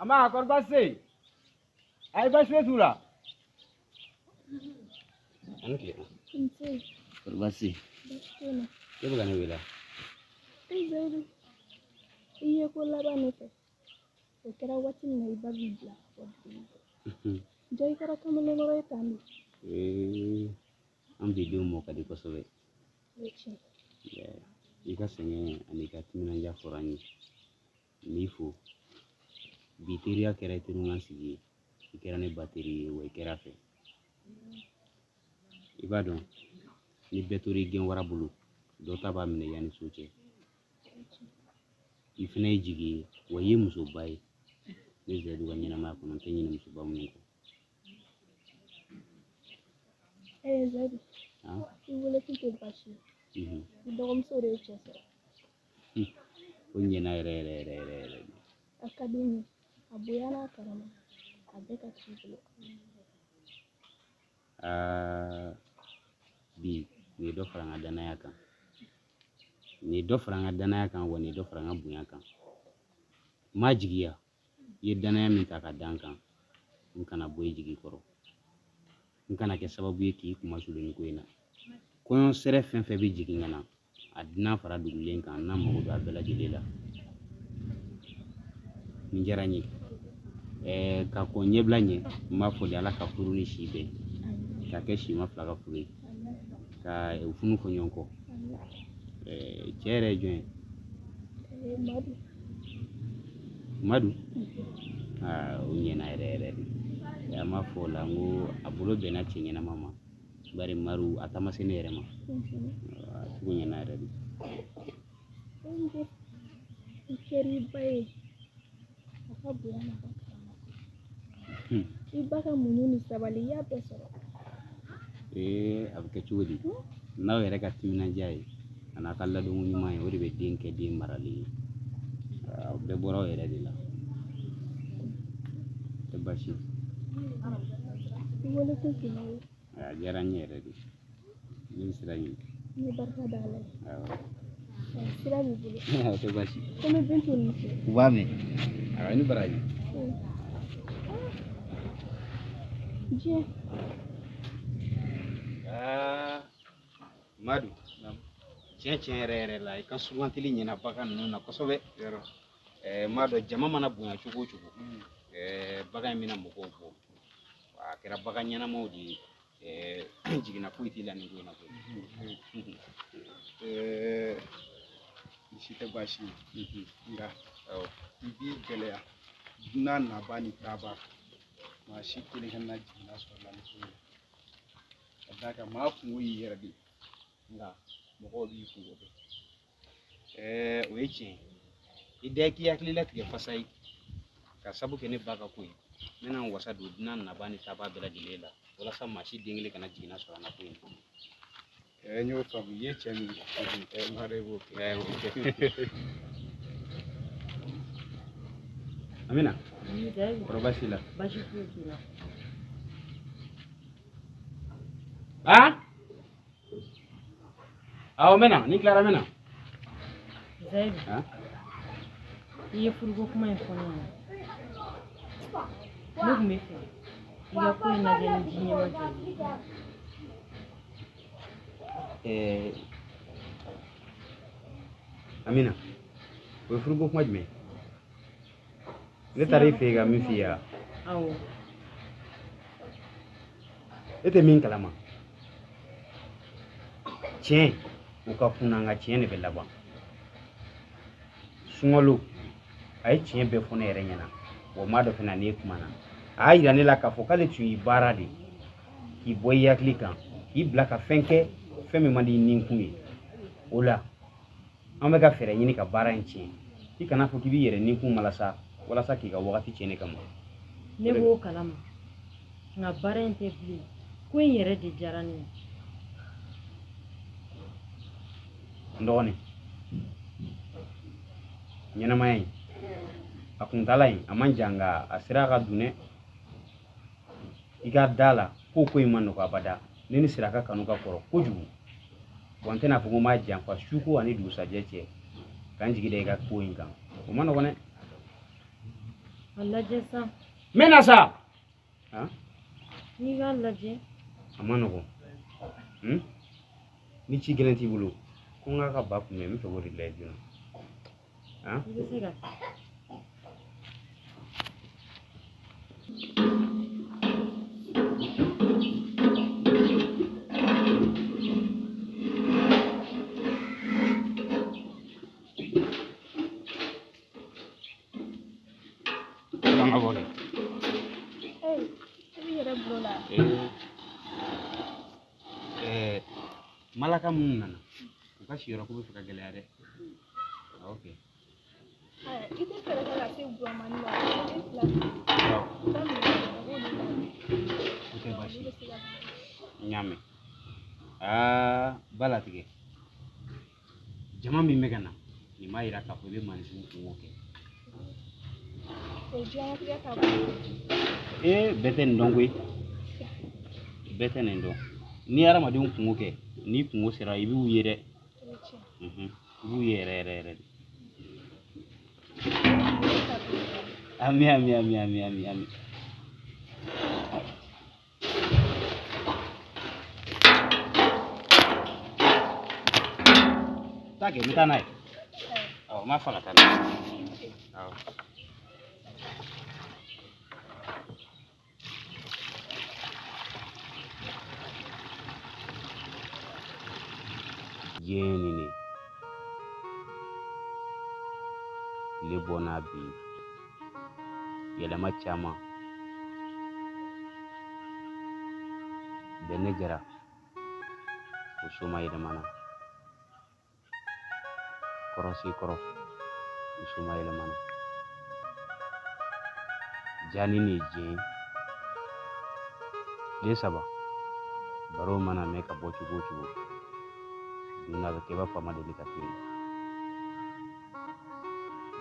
ama korbase ay baswe tura anke Inse. korbase Bastona. ke bukan wila Zaidu. Iye ko labane fe. O kera watin na iba bibla. Jai kara kamale ngoro etani. am video mo kadi ko sobe Wechi. ika senge anika timina ja forani nifu biteria kera tununga sigi ikera ne bateri we kera fe ibadon ni betori gen wara bulu do taba mine yani suche ifne jigi waye muso bay ni zedu wanyina ma kono tanyi ni muso bamu ko Zaidu. Iwole kike bashi. Idogom sore chese. Punya re. Akademi. Abuyana karama. Abeka chibulu. Bi ni do franga dana yakan. Ni do franga dana yakan woni do franga bunya kan. Majigiya ye dana ya minta ka dankan. In kana boye jigi koro. In kana ke sababu yake kuma shulu ko ina. Koyon sere fen fe bi jigi ngana. Adina fara dugulen kan na mo do abela jilela. Njarani ka ko nyeblanye ma fo ala ka furu ni shibe ka ke shi ma flaga furu ka ufunu ko nyonko chere join madu unye na ere ya ma fo la ngo abulo bena chinye na mama bari maru atama senere ma unye na ere Keri bae. Akabuyana karama. Ibaka munyuni sabali ya pesoro. abke chudi nawe ere ka timina jai ana kala do munyi mai wori be dinke di marali be boro ere dila te bashi Iwole kike nawe. jaranye ere di ni sirani Ni barka dale. Sira bibulu. te bashi Kome bintu ni se. ubame ni baraji Je. madu cien rere la ikan sugantili nyina bagan nuna kosobe yero madu jama mana bunya chugo bagan mina moko bo kera bagan nyana modi jigina kuiti la ni gona ko ishite bashi nga ibi gelea na bani taba ma shi kile kan na jina so la ni daga ma kungo yiradi nga mo bi kungo weche ideki yakli la tige fasai ka sabu kene baga koy mena wasa do nan na bani taba bela dilela wala sa ma shi dingile kana jina so na koy nyo famu ye chami mare bo amina Ni dai. robasila Bashi kula. Awo mena ni Clara mena Zaidu. Iye furgo kuma infoni. Mugu mefe. Iga ko ina je ni jinye ma. Amina we furgo kuma jme le tarife ga mi fiya Awo. ete min kalama cien uka funanga cien ne bella ba sungolu ay cien be fona ere nyana wo ma do fena ne kuma na ay ira ne la ka fokale tu ibara de ki boya klikan ki blaka fenke femi mandi ninkumi ola amega fere nyini ka bara en cien ki kana fo ki bi yere ninkuma malasa wala sa ki ga wakati cien ne kama Ne bo kalama. Nga barente bli. Ko yere de jarani. ndone nyana mai akun dalai amanjanga asira ga dune iga dala ko imano ko abada nini siraka kanu ka koro kojugu wante na fugo ma jam fa shuku ani du sajeche kanji gide ga ko inga o mano kone Allah jessa. Mena sa. Ha? Ni ga Allah je. Amano ko. Ni ci gelen ti bulu. Ko nga ka ba ku me mi to wori le juna. Ha? Ni se ga. Malaka mun nana u ka siyɔrɔ k'u bɛ fɛ ka gɛlɛya dɛ ok Itu kira-kira sih gua mandi lah. o tɛ baasi ye n y'a mɛn bala tigɛ jama min bɛ ka na nin b'a yira k'a fɔ i bɛ mansin kungo kɛ bɛɛ tɛ nin dɔn koyi bɛɛ tɛ nin dɔn ni hadamadenw kungo kɛ ni kungo sera i b'u ye dɛ i b'u ye yɛrɛ yɛrɛ yɛrɛ de ami ami ami ami ami ami taa kɛ n bɛ taa n'a ye awɔ n b'a fɔ ka taa n'a ye awɔ Jenini lebona bi yɛlɛma caman bɛn ne jɛra o so ma yɛlɛmana kɔrɔsi kɔrɔ o so ma yɛlɛmana jani ni jɛn tile saba baro mana mɛn ka bɔ cogo o cogo Duna bɛ kɛ i b'a fɔ a ma deli ka teli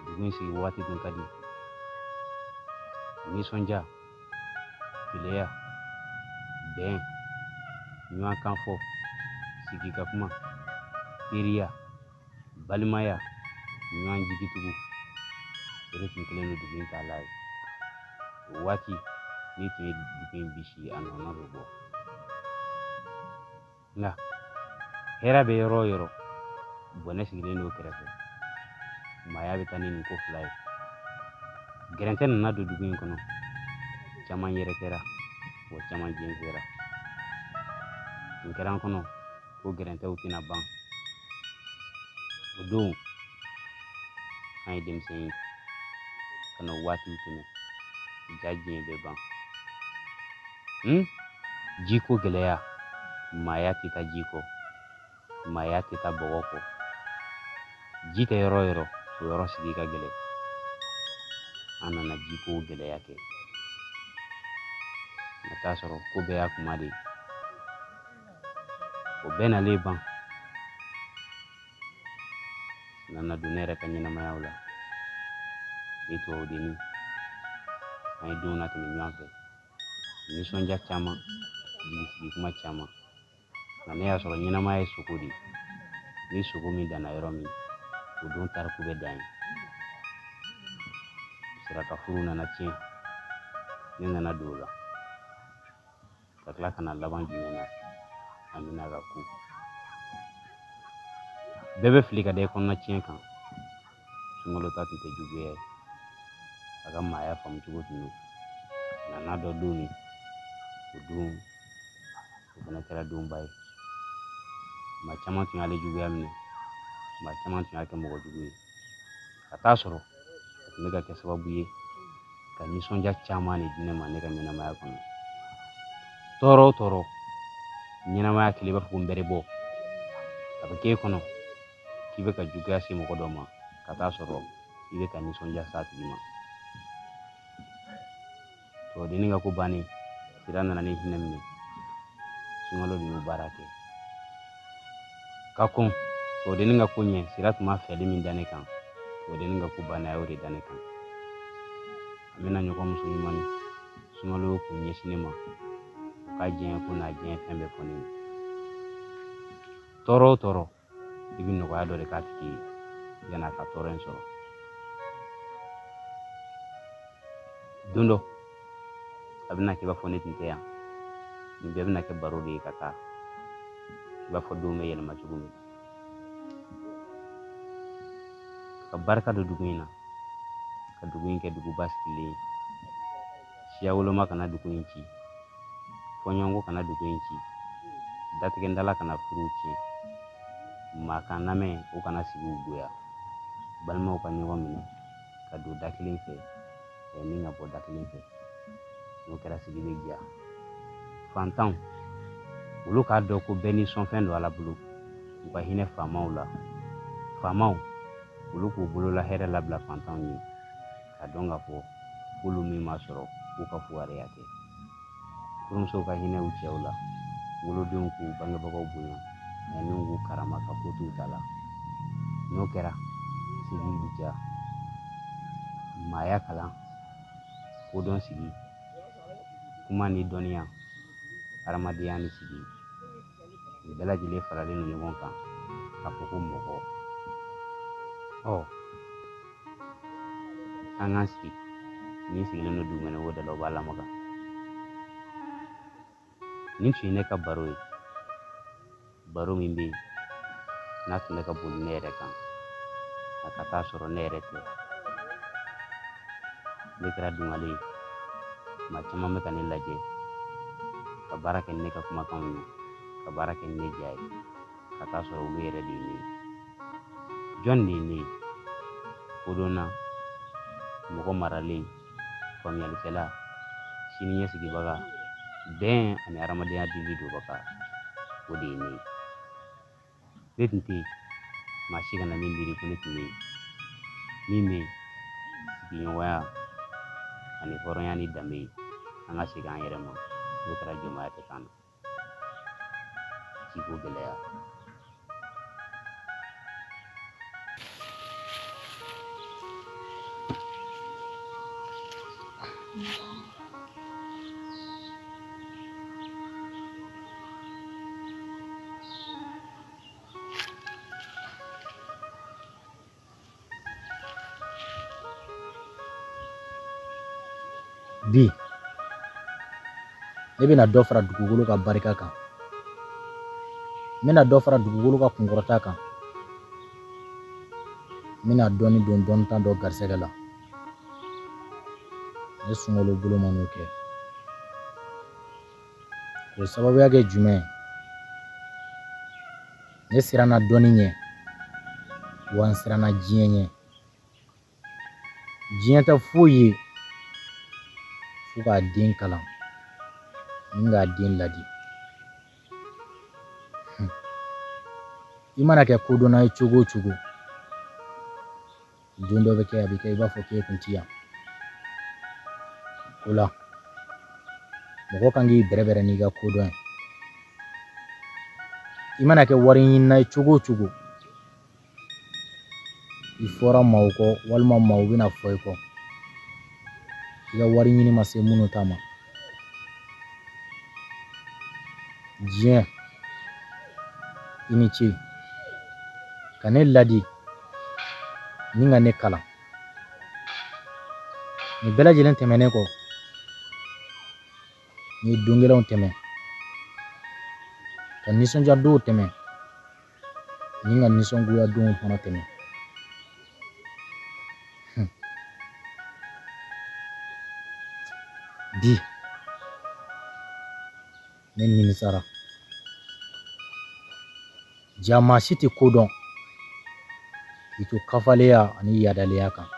dugu in sigi waati dun ka di nisɔndiya keleya bɛn ɲɔgɔn kan fɔ sigi ka kuma teriya balimaya ɲɔgɔn jigitugu o de tun kelen don dugu in taala ye o waati n'i tun ye dugu in bisi a nɔnɔ bɛ bɔ nka hɛrɛ bɛ yɔrɔ o yɔrɔ bɔnɛ sigilen don kɛrɛfɛ maaya bɛ taa ni nin ko fila ye gɛrɛntɛ nana don dugu in kɔnɔ caman yɛrɛ kɛra wa caman jɛnsɛra tun kɛra an kɔnɔ ko gɛrɛntɛw tɛna ban o don an ye denmisɛn ye ka na waatiw tɛmɛ ja diɲɛ bɛ ban jiko gɛlɛya maaya tɛ taa ji kɔ maaya tɛ taa bɔgɔ kɔ ji tɛ yɔrɔ o yɔrɔ o yɔrɔ sigi ka gɛlɛn an nana jiko gɛlɛya kɛ nka t'a sɔrɔ ko bɛɛ y'a kuma de ye o bɛɛ nalen ban nana don ne yɛrɛ ka ɲɛnamayaw la ni tubabudenni an ye denw latɛmɛ ɲɔgɔn fɛ nisɔndiya caman jigisigi kuma caman nka ne y'a sɔrɔ ɲɛnamaya ye sogo de ni sogo min danna yɔrɔ min o don tariku bɛ dan ye siraka furu nana tiɲɛ ne nana don o la ka tila ka na laban jumɛn na an bɛna ka ku bɛɛ bɛ fili ka da i kɔnɔna tiɲɛ kan sunkalo ta tun tɛ juguya ye a ka maaya faamu cogo tun don nka n'a dɔ don min o don o fana kɛra donba ye maa caman tun y'ale juguya minɛ maa caman tun y'a kɛ mɔgɔ jugu ye ka t'a sɔrɔ a tun bɛ ka kɛ sababu ye ka nisɔndiya caman de di ne ma ne ka ɲɛnamaya kɔnɔ tɔɔrɔ o tɔɔrɔ ɲɛnamaya kelen i b'a fɔ ko n bɛrɛ bɔ a bɛ k'e kɔnɔ k'i bɛ ka juguya se mɔgɔ dɔ ma ka t'a sɔrɔ i bɛ ka nisɔndiya s'a tigi ma tubabudenni ka ko bannen sira nana ne hinɛ minɛ sunkalo de y'o baara kɛ ka kɔn tubabudenni ka ko ɲɛ sira tun ma fɛli min da ne kan tubabudenni ka ko bannen a y'o de da ne kan an bɛna ɲɔgɔn muso ɲuman sunkalo y'o kun ɲɛsin ne ma o ka diɲɛ ko n'a diɲɛ fɛn bɛɛ fɔ ne ye tɔɔrɔ o tɔɔrɔ i bɛ nɔgɔya dɔ de k'a tigi ye yan'a ka tɔɔrɔ in sɔrɔ don dɔ a bɛna kɛ i b'a fɔ ne tun tɛ yan nin bɛɛ bɛna kɛ baro de ye ka taa i b'a fɔ denw bɛ yɛlɛma cogo min ka barika don dugu in na ka dugu in kɛ duguba sigilen ye siya woloma kana dugu in ci fɔɲɔgɔnko kana dugu in ci datigɛndala kana furuw tiɲɛ maa kan lamɛn o kana sigi u goya balimaw ka ɲɔgɔn minɛ ka don da kelen fɛ ni ka bɔ da kelen fɛ n'o kɛra sigi bɛ diya fantanw olu k'a dɔn ko bɛɛ ni sɔnfɛn don ala bolo u ka hinɛ faamaw la faamaw olu k'u bolola hɛrɛ labila fantanw ye ka dɔn ka fɔ k'olu min ma sɔrɔ k'u ka fugariya kɛ furumusow ka hinɛ u cɛw la wolodenw k'u bangebagaw bonya ɲanniw k'u karama ka ko t'u ta la n'o kɛra sigi bɛ diya maaya kalan kodɔn sigi kuma ni dɔnniya hadamadenya ni sigi nin bɛɛ lajɛlen faralen don ɲɔgɔn kan k'a fɔ ko mɔgɔ an k'an sigi ni sigilen don dugumɛnɛ wo da la o b'a lamaga nin tun ye ne ka baro ye baro min bɛ yen n'a tun bɛ ka boli ne yɛrɛ kan a ka taa sɔrɔ ne yɛrɛ tɛ ne kɛra dungalen ye maa caman bɛ ka ne lajɛ ka baara kɛ ni ne ka kumakanw ye ka baara kɛ ni ne ja ye ka taa sɔrɔ olu yɛrɛ de ye ne ye jɔn de ye ne ye kodɔnna mɔgɔ maralen faamuyalikɛla sini ɲɛsigibaga bɛn ani hadamadenya dili donbaga o de ye ne ye ne tun tɛ yen maa si kana ne miiri ko ne tun bɛ yen min bɛ yen sigiɲɔgɔnya ani hɔrɔnya ni danbe ye an ka segin an yɛrɛ ma n'o kɛra jɔnmaya tɛ k'an na jiko gɛlɛya bi ne bɛna dɔ fara dugukolo ka barika kan n bɛna dɔ fara dugukolo ka kunkɔrɔta kan n bɛna dɔɔni don dɔɔni tan dɔ garisɛgɛ la ne sunkalo bolo ma n'o kɛ o sababuya kɛ jumɛn ne siranna dɔɔni ɲɛ wa n siranna diɲɛ ɲɛ diɲɛ tɛ foyi ye fo k'a den kalan ni k'a den ladi i mana kɛ kodɔnna ye cogo o cogo don dɔ bɛ kɛ a bɛ kɛ i b'a fɔ k'e kun ti yan o la mɔgɔ kan k'i bɛrɛbɛrɛ n'i ka kodɔn ye i mana kɛ wari ɲinina ye cogo o cogo i fɔra maaw kɔ walima maaw bɛna fɔ i kɔ i ka wari ɲini ma se minnu ta ma diɲɛ i ni ce ka ne ladi ni ka ne kalan nin bɛɛ lajɛlen tɛmɛnen kɔ n ye don gɛlɛnw tɛmɛ ka nisɔndiya dɔw tɛmɛ ni ka nisɔngoya donw fana tɛmɛ bi ne nimisara ja maa si tɛ kodɔn k'i to kafaleya ani yadaleya kan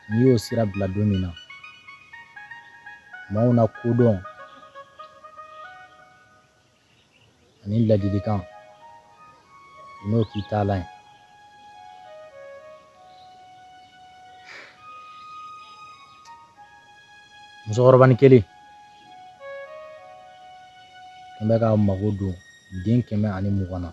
n'i y'o sira bila don min na maaw na kodɔn ani ladilikan n'o k'i taalan ye musokɔrɔbanin kelen n bɛ ka mago don den 120 na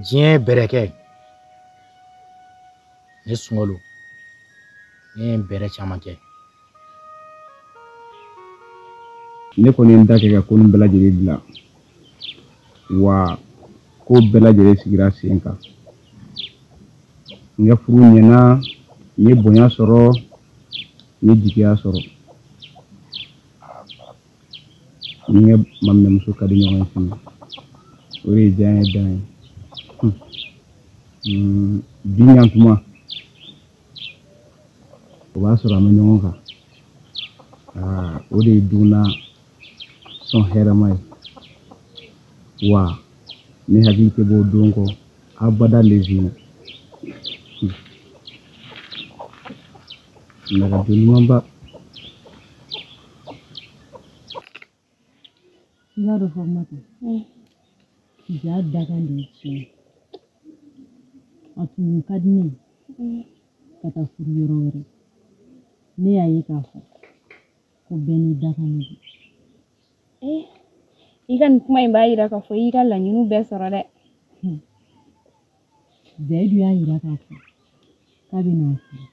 diɲɛ bɛrɛ kɛ ne Sunkalo ne ye bɛrɛ caman kɛ. Ne kɔni ye n da kɛ ka ko nin bɛɛ lajɛlen bila wa ko bɛɛ lajɛlen sigira sen kan. N ka furu ɲɛna, n ye bonya sɔrɔ, n ye jigiya sɔrɔ. N ka maminɛmuso ka di ɲɔgɔn ye fana. O de ye diya ye dan ye. Bi ɲantuma o b'a sɔrɔ an bɛ ɲɔgɔn kan. O de ye duguna sɔn hɛrɛma ye. Wa ne hakili tɛ bɔ o don kɔ abada lezina. Naga don ɲumanba. I b'a dɔn Fatumata, ja da kan de ye tiɲɛ ye. A tun ka di ne ye ka taa furu yɔrɔ wɛrɛ. Ne y'a ye k'a fɔ ko bɛɛ n'i da kan de don. I ka nin kuma in b'a jira k'a fɔ i y'i ka laɲiniw bɛɛ sɔrɔ dɛ. Zayidu y'a jira k'a fɔ k'a bɛna furu.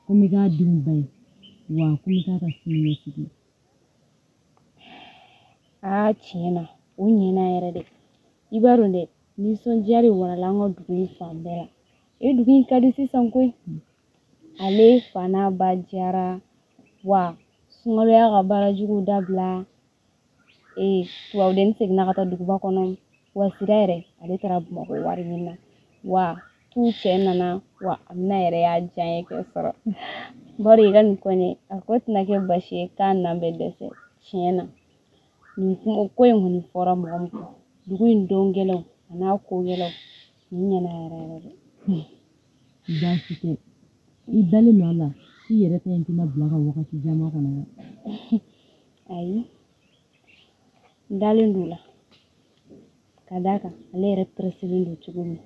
Komi i k'a denw ba ye wa komi i k'a ka siniɲɛsigi ye. Tiɲɛ na o ɲɛna yɛrɛ dɛ. I b'a dɔn dɛ, nisɔndiya de warala an ka dugu in fan bɛɛ la. Dugu in ka di sisan koyi. Ale fa n'a ba diyara wa Sunkalo y'a ka baarajuguw dabila. Tubabudennin seginna ka taa duguba kɔnɔ wa Sira yɛrɛ ale taara Bamakɔ wari ɲini na wa tu cɛ nana wa Amina yɛrɛ y'a diyaɲɛ kɛ sɔrɔ. Bari i ka nin kɔni a ko tɛna kɛ basi ye k'a nan bɛ dɛsɛ. Tiɲɛ na nin ko in kɔni fɔra mɔgɔ min kɔ, dugu in don gɛlɛnw a n'a ko gɛlɛnw nin ɲɛna yɛrɛ yɛrɛ dɛ. Baasi tɛ. I dalen don a la i yɛrɛ ta in tɛna bila ka wagati jan kɔnɔ dɛ. Ayi, n dalen don o la ka d'a kan ale yɛrɛ presselen don cogo min.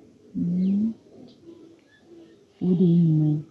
O de ye ɲuman ye.